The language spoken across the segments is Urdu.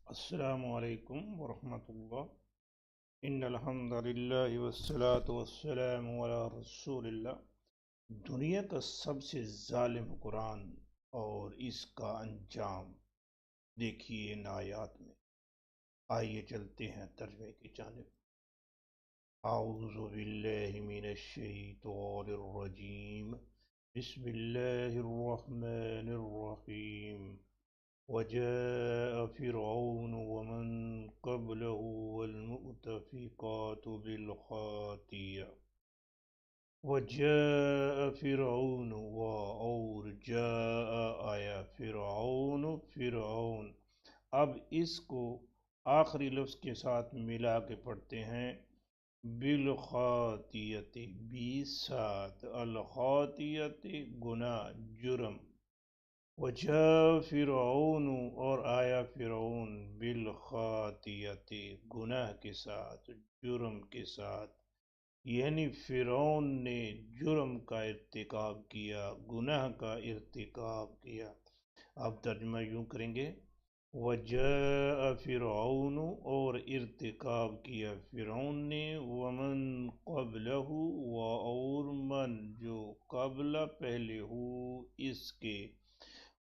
السلام علیکم ورحمۃ اللہ۔ ان الحمد للہ والصلاة والسلام علی رسول اللہ۔ دنیا کا سب سے ظالم حکمران اور اس کا انجام دیکھیے ان آیات میں۔ آئیے چلتے ہیں ترجمے کی جانب۔ اعوذ باللہ من الشیطان الرجیم، بسم اللہ الرحمن الرحیم۔ وجاء فرعون ومن قبله والمؤتفقات بالخاطئة وجاء فرعون اور جاء آیا فرعون۔ اب اس کو آخری لفظ کے ساتھ ملا کے پڑھتے ہیں، بالخاطئة بی ساتھ، الخاطئة گناہ جرم، وجاء فرعون اور آیا فرعون، بالخاطئة گناہ کے ساتھ، جرم کے ساتھ، یعنی فرعون نے جرم کا ارتکاب کیا، گناہ کا ارتکاب کیا۔ اب ترجمہ یوں کریں گے، وجاء فرعون اور ارتکاب کیا فرعون نے، ومن قبلہ اور من جو قبل پہلے ہو اس کے،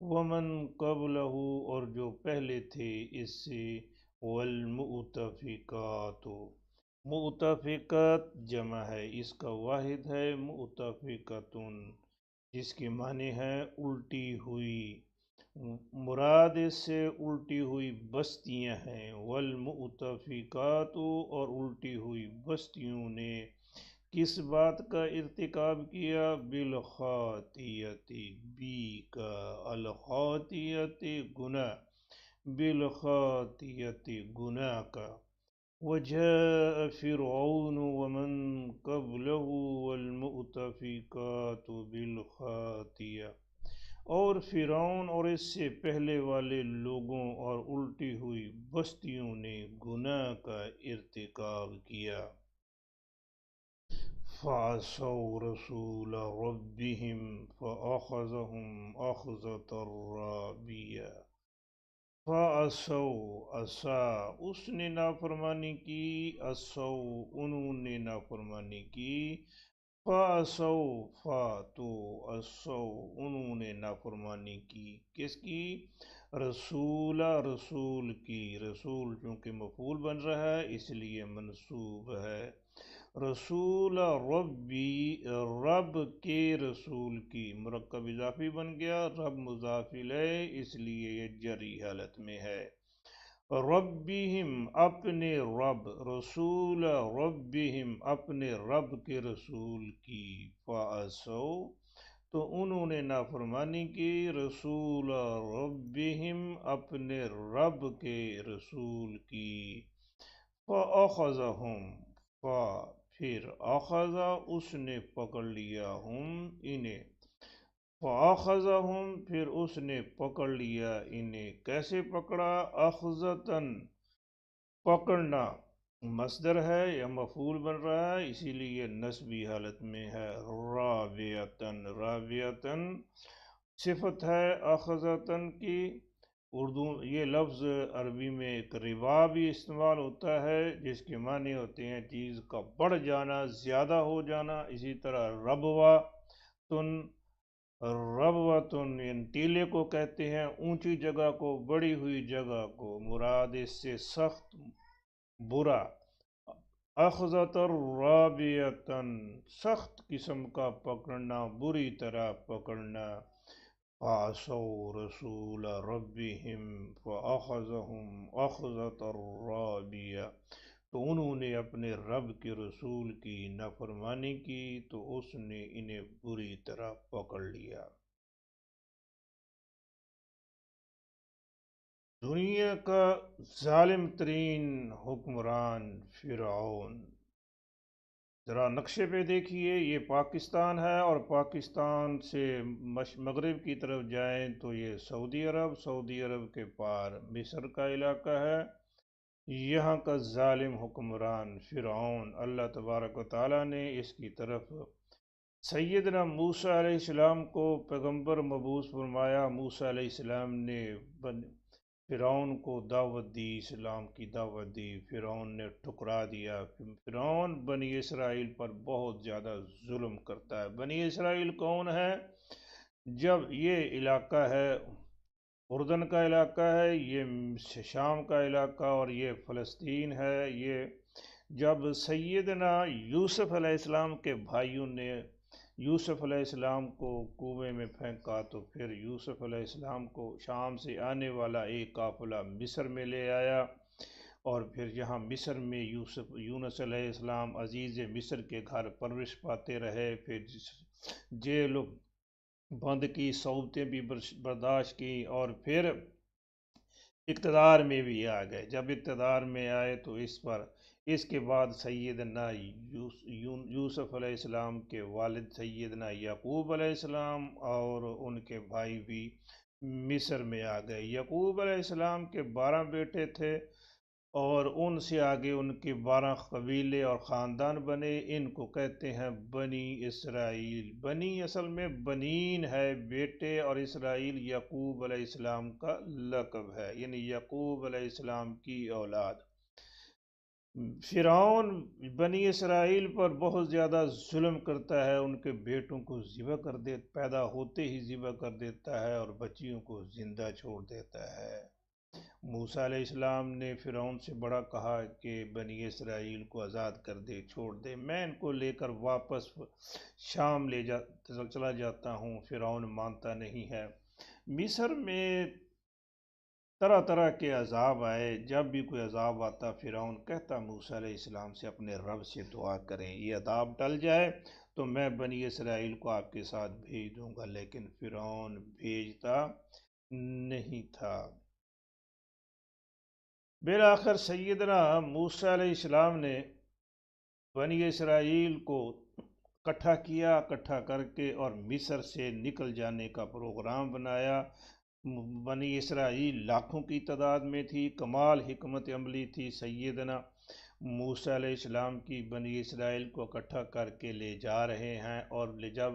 ومن قبلہ اور جو پہلے تھے اس سے، والمؤتفقات مؤتفقات جمع ہے، اس کا واحد ہے مؤتفقتن، جس کے معنی ہے الٹی ہوئی، مراد اس سے الٹی ہوئی بستیاں ہیں، والمؤتفقات اور الٹی ہوئی بستیوں نے کس بات کا ارتکاب کیا، بالخاطئة بی کا، الخاطئة گناہ، بالخاطئة گناہ کا، وجاء فرعون ومن قبله والمؤتفقات بالخاطئة اور فرعون اور اس سے پہلے والے لوگوں اور الٹی ہوئی بستیوں نے گناہ کا ارتکاب کیا۔ فعصوا رسول ربهم فأخذهم أخذة رابية۔ فعصوا عصا اس نے نافرمانی کی، عصوا انہوں نے نافرمانی کی، فعصوا فاتو عصوا انہوں نے نافرمانی کی، کس کی، رسول کی، رسول چونکہ مفعول بن رہا ہے اس لیے منصوب ہے، رسول ربی رب کے رسول کی، مرکب اضافی بن گیا، رب مضاف الیہ اس لیے یہ جری حالت میں ہے، ربہم اپنے رب، رسول ربہم اپنے رب کے رسول کی، فعصوا تو انہوں نے نافرمانی کی، رسول ربہم اپنے رب کے رسول کی، فأخذہم پھر اخذا اس نے پکڑ لیا ہم انہیں، فأخذہم پھر اس نے پکڑ لیا انہیں، کیسے پکڑا، اخذتاً پکڑنا، مصدر ہے یا مفعول بن رہا ہے اسی لیے نصبی حالت میں ہے، رابعتاً رابعتاً صفت ہے اخذتاً کی، اردو یہ لفظ عربی میں ایک ربا بھی استعمال ہوتا ہے جس کے معنی ہوتے ہیں چیز کا بڑھ جانا، زیادہ ہو جانا، اسی طرح ربوتن یعنی ٹیلے کو کہتے ہیں، اونچی جگہ کو، بڑی ہوئی جگہ کو، مراد اس سے سخت برا، اخذت رابعتن سخت قسم کا پکڑنا، بری طرح پکڑنا، فعصوا رسول ربهم فأخذهم أخذة رابية تو انہوں نے اپنے رب کے رسول کی نافرمانی کی تو اس نے انہیں بری طرح پکڑ لیا۔ دنیا کا ظالم ترین حکمران فرعون، ذرا نقشے پہ دیکھیے، یہ پاکستان ہے اور پاکستان سے مغرب کی طرف جائیں تو یہ سعودی عرب، سعودی عرب کے پار مصر کا علاقہ ہے، یہاں کا ظالم حکمران فرعون، اللہ تبارک و تعالیٰ نے اس کی طرف سیدنا موسیٰ علیہ السلام کو پیغمبر مبعوث فرمایا، موسیٰ علیہ السلام نے فرعون کو دعوت دی، اسلام کی دعوت دی، فرعون نے ٹھکرا دیا۔ فرعون بنی اسرائیل پر بہت زیادہ ظلم کرتا ہے۔ بنی اسرائیل کون ہے؟ جب یہ علاقہ ہے اردن کا علاقہ ہے، یہ شام کا علاقہ، اور یہ فلسطین ہے، یہ جب سیدنا یوسف علیہ السلام کے بھائیوں نے یوسف علیہ السلام کو کنویں میں پھینکا، تو پھر یوسف علیہ السلام کو شام سے آنے والا ایک قافلہ مصر میں لے آیا، اور پھر یہاں مصر میں یونس علیہ السلام عزیز مصر کے گھر پرورش پاتے رہے، پھر جیل بند کی، صعوبتیں بھی برداشت کی، اور پھر اقتدار میں بھی آ گئے۔ جب اقتدار میں آئے تو اس کے بعد سیدنا یوسف علیہ السلام کے والد سیدنا یعقوب علیہ السلام اور ان کے بھائی بھی مصر میں آ گئے۔ یعقوب علیہ السلام کے 12 بیٹے تھے، اور ان سے آگے ان کے 12 قبیلے اور خاندان بنے۔ ان کو کہتے ہیں بنی اسرائیل۔ بنی اصل میں بنین ہے، بیٹے، اور اسرائیل یعقوب علیہ السلام کا لقب ہے، یعنی یعقوب علیہ السلام کی اولاد۔ فرعون بنی اسرائیل پر بہت زیادہ ظلم کرتا ہے، ان کے بیٹوں کو ذبح کر پیدا ہوتے ہی ذبح کر دیتا ہے، اور بچیوں کو زندہ چھوڑ دیتا ہے۔ موسیٰ علیہ السلام نے فرعون سے بڑا کہا کہ بنی اسرائیل کو آزاد کر دے، چھوڑ دے، میں ان کو لے کر واپس شام چلا جاتا ہوں۔ فرعون مانتا نہیں ہے۔ مصر میں طرح طرح کے عذاب آئے۔ جب بھی کوئی عذاب آتا، فرعون کہتا موسیٰ علیہ السلام سے اپنے رب سے دعا کریں، یہ عذاب ٹل جائے تو میں بنی اسرائیل کو آپ کے ساتھ بھیج دوں گا، لیکن فرعون بھیجتا نہیں تھا۔ بالآخر سیدنا موسیٰ علیہ السلام نے بنی اسرائیل کو اکٹھا کر کے اور مصر سے نکل جانے کا پروگرام بنایا۔ بنی اسرائیل لاکھوں کی تعداد میں تھی، کمال حکمت عملی تھی سیدنا موسیٰ علیہ السلام کی۔ بنی اسرائیل کو اکٹھا کر کے لے جا رہے ہیں، اور جب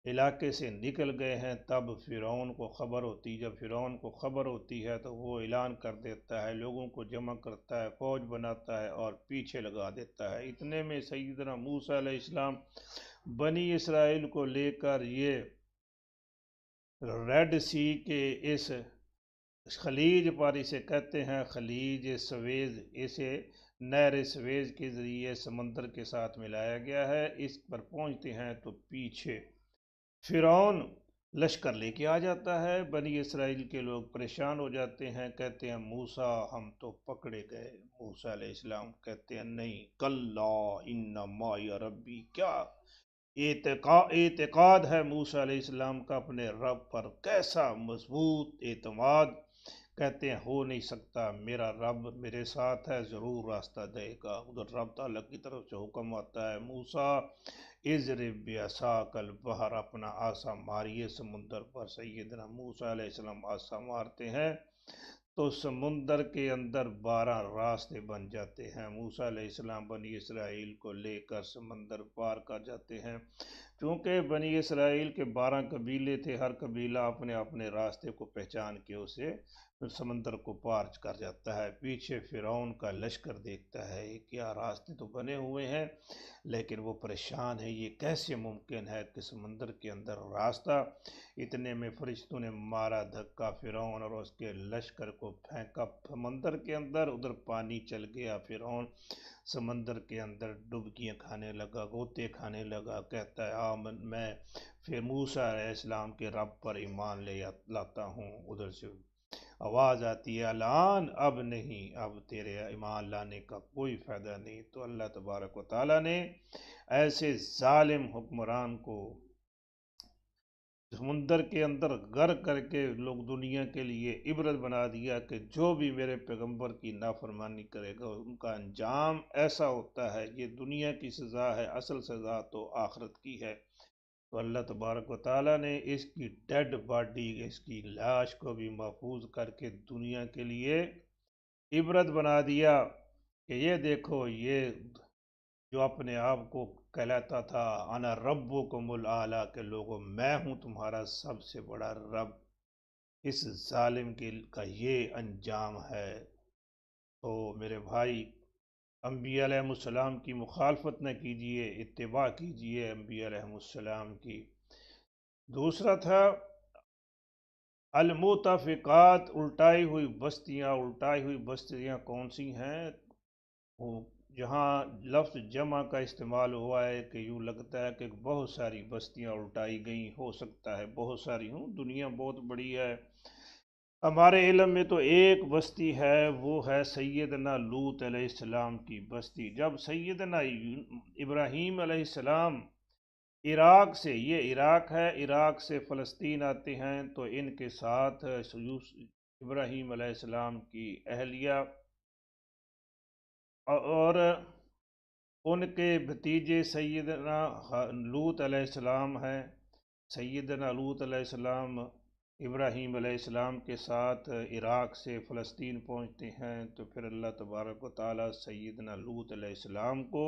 علاقے سے نکل گئے ہیں تب فرعون کو خبر ہوتی۔ جب فرعون کو خبر ہوتی ہے تو وہ اعلان کر دیتا ہے، لوگوں کو جمع کرتا ہے، فوج بناتا ہے اور پیچھے لگا دیتا ہے۔ اتنے میں سیدنا موسیٰ علیہ السلام بنی اسرائیل کو لے کر یہ ریڈ سی کے اس خلیج پر، اسے کہتے ہیں خلیج سویز، اسے نہر سویز کے ذریعے سمندر کے ساتھ ملایا گیا ہے۔ اس پر پہنچتے ہیں تو پیچھے فرعون لشکر لے کے آ جاتا ہے۔ بنی اسرائیل کے لوگ پریشان ہو جاتے ہیں، کہتے ہیں موسیٰ ہم تو پکڑے گئے۔ موسیٰ علیہ السلام کہتے ہیں نہیں، کلا ان معی ربی، کیا اعتقاد ہے موسیٰ علیہ السلام کا اپنے رب پر، کیسا مضبوط اعتماد۔ کہتے ہیں ہو نہیں سکتا، میرا رب میرے ساتھ ہے، ضرور راستہ دے گا۔ ادھر رب تعالیٰ کی طرف سے حکم آتا ہے، موسیٰ اضرب بعصاک البحر، اپنا عصا ماریے سمندر پر۔ سیدنا موسیٰ علیہ السلام عصا مارتے ہیں تو سمندر کے اندر 12 راستے بن جاتے ہیں۔ موسیٰ علیہ السلام بنی اسرائیل کو لے کر سمندر پار کر جاتے ہیں۔ چونکہ بنی اسرائیل کے 12 قبیلے تھے، ہر قبیلہ اپنے اپنے راستے کو پہچان کے اسے سمندر کو پار کر جاتا ہے۔ پیچھے فرعون کا لشکر دیکھتا ہے، کیا راستے تو بنے ہوئے ہیں لیکن وہ پریشان ہے، یہ کیسے ممکن ہے کہ سمندر کے اندر راستہ۔ اتنے میں فرشتوں نے مارا دھکا، فرعون اور اس کے لشکر کو پھینکا سمندر کے اندر، ادھر پانی چل گیا۔ فرعون سمندر کے اندر ڈبکیاں کھانے لگا، غوطے کھانے لگا، کہتا ہے میں پھر موسیٰ علیہ السلام کے رب پر ایمان لے لاتا ہوں۔ ادھر سے آواز آتی ہے الان، اب نہیں، اب تیرے ایمان لانے کا کوئی فائدہ نہیں۔ تو اللہ تبارک و تعالیٰ نے ایسے ظالم حکمران کو سمندر کے اندر غرق کر کے لوگ دنیا کے لیے عبرت بنا دیا کہ جو بھی میرے پیغمبر کی نافرمانی کرے گا ان کا انجام ایسا ہوتا ہے۔ یہ دنیا کی سزا ہے، اصل سزا تو آخرت کی ہے۔ تو اللہ تبارک و تعالیٰ نے اس کی ڈیڈ باڈی، اس کی لاش کو بھی محفوظ کر کے دنیا کے لیے عبرت بنا دیا کہ یہ دیکھو، یہ جو اپنے آپ کو کہلاتا تھا انا ربکم الاعلی، کہ لوگوں میں ہوں تمہارا سب سے بڑا رب، اس ظالم کا یہ انجام ہے۔ تو میرے بھائی، انبیاء علیہ السلام کی مخالفت نہ کیجیے، اتباع کیجیے انبیاء علیہ السلام کی۔ دوسرا تھا المتفقات، الٹائی ہوئی بستیاں کون سی ہیں؟ وہ جہاں لفظ جمع کا استعمال ہوا ہے کہ یوں لگتا ہے کہ بہت ساری بستیاں الٹائی گئیں، ہو سکتا ہے بہت ساری ہوں، دنیا بہت بڑی ہے۔ ہمارے علم میں تو ایک بستی ہے، وہ ہے سیدنا لوط علیہ السلام کی بستی۔ جب سیدنا ابراہیم علیہ السلام عراق سے، یہ عراق ہے، عراق سے فلسطین آتے ہیں تو ان کے ساتھ ابراہیم علیہ السلام کی اہلیہ اور ان کے بھتیجے سیدنا لوط علیہ السلام ہیں۔ سیدنا لوط علیہ السلام ابراہیم علیہ السلام کے ساتھ عراق سے فلسطین پہنچتے ہیں، تو پھر اللہ تبارک و تعالیٰ سیدنا لوط علیہ السلام کو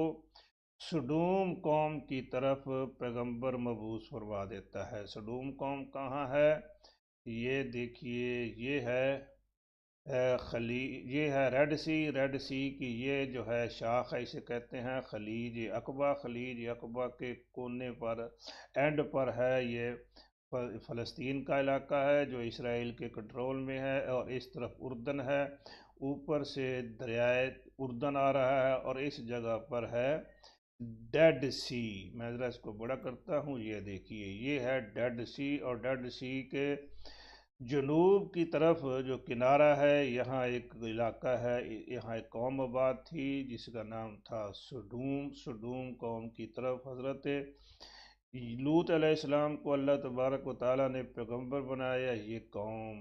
سڈوم قوم کی طرف پیغمبر مبعوث فرما دیتا ہے۔ سڈوم قوم کہاں ہے؟ یہ دیکھیے، یہ ہے یہ ہے ریڈ سی کی یہ جو ہے شاخ ہے، اسے کہتے ہیں خلیج عقبہ۔ خلیج عقبہ کے کونے پر، اینڈ پر ہے یہ فلسطین کا علاقہ ہے جو اسرائیل کے کنٹرول میں ہے، اور اس طرف اردن ہے، اوپر سے دریائے اردن آ رہا ہے، اور اس جگہ پر ہے ڈیڈ سی۔ میں ذرا اس کو بڑا کرتا ہوں، یہ دیکھیے یہ ہے ڈیڈ سی، اور ڈیڈ سی کے جنوب کی طرف جو کنارہ ہے، یہاں ایک علاقہ ہے، یہاں ایک قوم آباد تھی جس کا نام تھا سڈوم۔ سڈوم قوم کی طرف حضرت لوط علیہ السلام کو اللہ تبارک و تعالیٰ نے پیغمبر بنایا۔ یہ قوم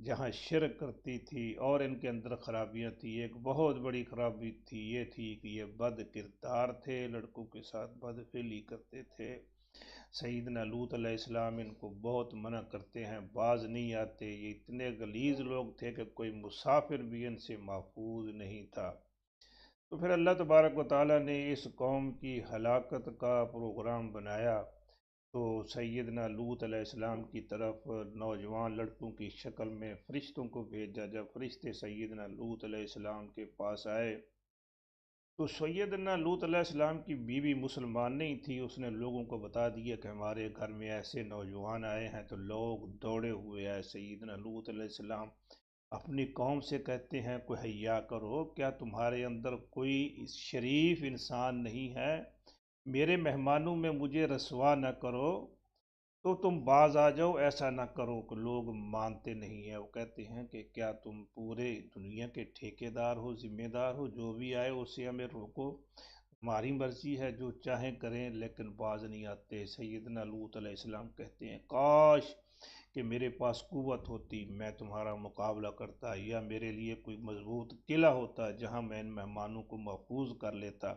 جہاں شرک کرتی تھی اور ان کے اندر خرابیاں تھی، ایک بہت بڑی خرابی تھی، یہ تھی کہ یہ بد کردار تھے، لڑکوں کے ساتھ بد فعلی کرتے تھے۔ سیدنا لوط علیہ السلام ان کو بہت منع کرتے ہیں، باز نہیں آتے، یہ اتنے غلیظ لوگ تھے کہ کوئی مسافر بھی ان سے محفوظ نہیں تھا۔ تو پھر اللہ تبارک و تعالیٰ نے اس قوم کی ہلاکت کا پروگرام بنایا، تو سیدنا لوط علیہ السلام کی طرف نوجوان لڑکوں کی شکل میں فرشتوں کو بھیجا۔ جب فرشتے سیدنا لوط علیہ السلام کے پاس آئے تو سیدنا لوط علیہ السلام کی بیوی مسلمان نہیں تھی، اس نے لوگوں کو بتا دیا کہ ہمارے گھر میں ایسے نوجوان آئے ہیں، تو لوگ دوڑے ہوئے آئے۔ سیدنا لوط علیہ السلام اپنی قوم سے کہتے ہیں کوئی حیا کرو، کیا تمہارے اندر کوئی شریف انسان نہیں ہے؟ میرے مہمانوں میں مجھے رسوا نہ کرو، تو تم باز آ جاؤ، ایسا نہ کرو کہ لوگ مانتے نہیں ہیں۔ وہ کہتے ہیں کہ کیا تم پورے دنیا کے ٹھیکیدار ہو، ذمہ دار ہو، جو بھی آئے اسے ہمیں روکو، ہماری مرضی ہے، جو چاہیں کریں، لیکن باز نہیں آتے۔ سیدنا لوط علیہ السلام کہتے ہیں کاش کہ میرے پاس قوت ہوتی، میں تمہارا مقابلہ کرتا، یا میرے لیے کوئی مضبوط قلعہ ہوتا جہاں میں ان مہمانوں کو محفوظ کر لیتا۔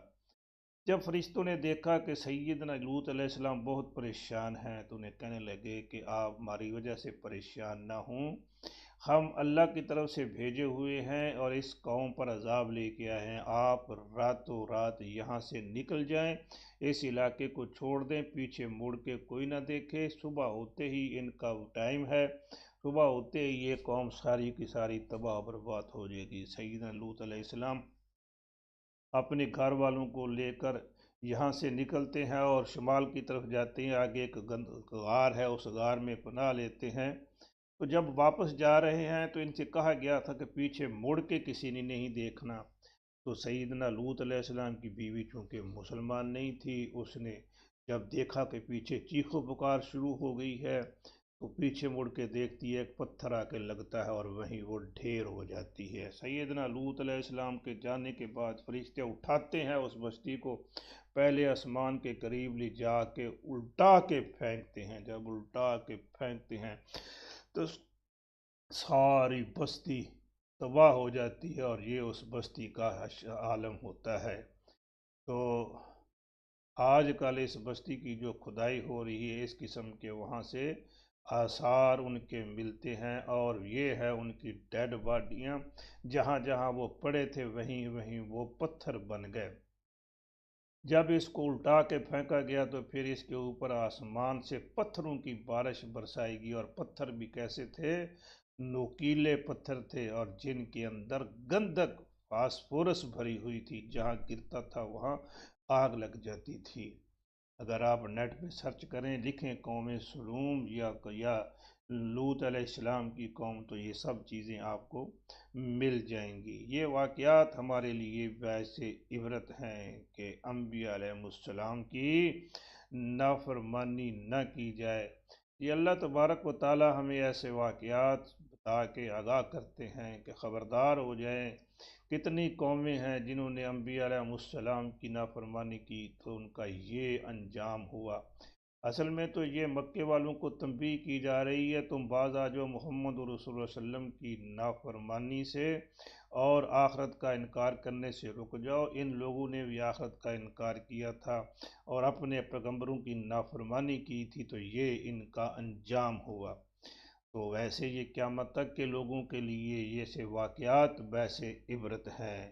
جب فرشتوں نے دیکھا کہ سیدنا لوط علیہ السلام بہت پریشان ہیں، تو انہیں کہنے لگے کہ آپ ہماری وجہ سے پریشان نہ ہوں، ہم اللہ کی طرف سے بھیجے ہوئے ہیں اور اس قوم پر عذاب لے کے آئے ہیں، آپ راتوں رات یہاں سے نکل جائیں، اس علاقے کو چھوڑ دیں، پیچھے مڑ کے کوئی نہ دیکھے، صبح ہوتے ہی ان کا ٹائم ہے، صبح ہوتے ہی یہ قوم ساری کی ساری تباہ و برباد ہو جائے گی۔ سیدنا لوط علیہ السلام اپنے گھر والوں کو لے کر یہاں سے نکلتے ہیں اور شمال کی طرف جاتے ہیں، آگے ایک غار ہے، اس غار میں پناہ لیتے ہیں۔ تو جب واپس جا رہے ہیں تو ان سے کہا گیا تھا کہ پیچھے مڑ کے کسی نے نہیں دیکھنا، تو سیدنا لوط علیہ السلام کی بیوی چونکہ مسلمان نہیں تھی، اس نے جب دیکھا کہ پیچھے چیخو پکار شروع ہو گئی ہے، تو پیچھے مڑ کے دیکھتی ہے، ایک پتھر آ کے لگتا ہے اور وہیں وہ ڈھیر ہو جاتی ہے۔ سیدنا لوط علیہ السلام کے جانے کے بعد فرشتے اٹھاتے ہیں اس بستی کو، پہلے آسمان کے قریب لے جا کے الٹا کے پھینکتے ہیں۔ جب الٹا کے پھینکتے ہیں تو ساری بستی تباہ ہو جاتی ہے، اور یہ اس بستی کا عالم ہوتا ہے۔ تو آج کل اس بستی کی جو کھدائی ہو رہی ہے، اس قسم کے وہاں سے آثار ان کے ملتے ہیں، اور یہ ہے ان کی ڈیڈ باڈیاں، جہاں جہاں وہ پڑے تھے وہیں وہیں وہ پتھر بن گئے۔ جب اس کو الٹا کے پھینکا گیا تو پھر اس کے اوپر آسمان سے پتھروں کی بارش برسائے گی، اور پتھر بھی کیسے تھے؟ نوکیلے پتھر تھے، اور جن کے اندر گندک فاسفورس بھری ہوئی تھی، جہاں گرتا تھا وہاں آگ لگ جاتی تھی۔ اگر آپ نیٹ پہ سرچ کریں، لکھیں قوم سلوم یا لوط علیہ السلام کی قوم، تو یہ سب چیزیں آپ کو مل جائیں گی۔ یہ واقعات ہمارے لیے باعث عبرت ہیں کہ انبیاء علیہ السلام کی نافرمانی نہ کی جائے۔ یہ اللہ تبارک و تعالی ہمیں ایسے واقعات بتا کے آگاہ کرتے ہیں کہ خبردار ہو جائیں۔ کتنی قومیں ہیں جنہوں نے انبیاء علیہ السلام کی نافرمانی کی تو ان کا یہ انجام ہوا۔ اصل میں تو یہ مکے والوں کو تنبیہ کی جا رہی ہے، تم باز آ جاؤ محمد رسول اللہ علیہ وسلم کی نافرمانی سے اور آخرت کا انکار کرنے سے رک جاؤ۔ ان لوگوں نے بھی آخرت کا انکار کیا تھا اور اپنے پیغمبروں کی نافرمانی کی تھی، تو یہ ان کا انجام ہوا۔ تو ویسے یہ قیامت تک کے لوگوں کے لیے یہ سے واقعات باعث عبرت ہیں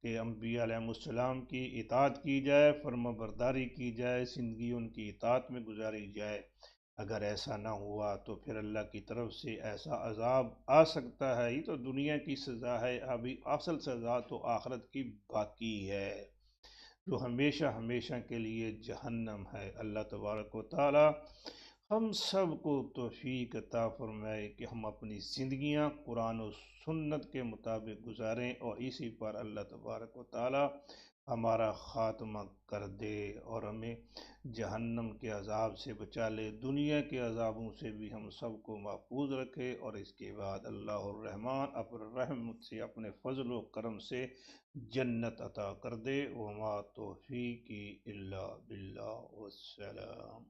کہ انبیاء علیہ السلام کی اطاعت کی جائے، فرما برداری کی جائے، زندگی ان کی اطاعت میں گزاری جائے۔ اگر ایسا نہ ہوا تو پھر اللہ کی طرف سے ایسا عذاب آ سکتا ہے۔ یہ تو دنیا کی سزا ہے، ابھی اصل سزا تو آخرت کی باقی ہے، جو ہمیشہ ہمیشہ کے لیے جہنم ہے۔ اللہ تبارک و تعالی ہم سب کو توفیق عطا فرمائے کہ ہم اپنی زندگیاں قرآن و سنت کے مطابق گزاریں، اور اسی پر اللہ تبارک و تعالی ہمارا خاتمہ کر دے اور ہمیں جہنم کے عذاب سے بچا لے، دنیا کے عذابوں سے بھی ہم سب کو محفوظ رکھے، اور اس کے بعد اللہ الرحمن اپنے رحمت سے، اپنے فضل و کرم سے جنت عطا کر دے۔ وما توفیقی الا باللہ، والسلام۔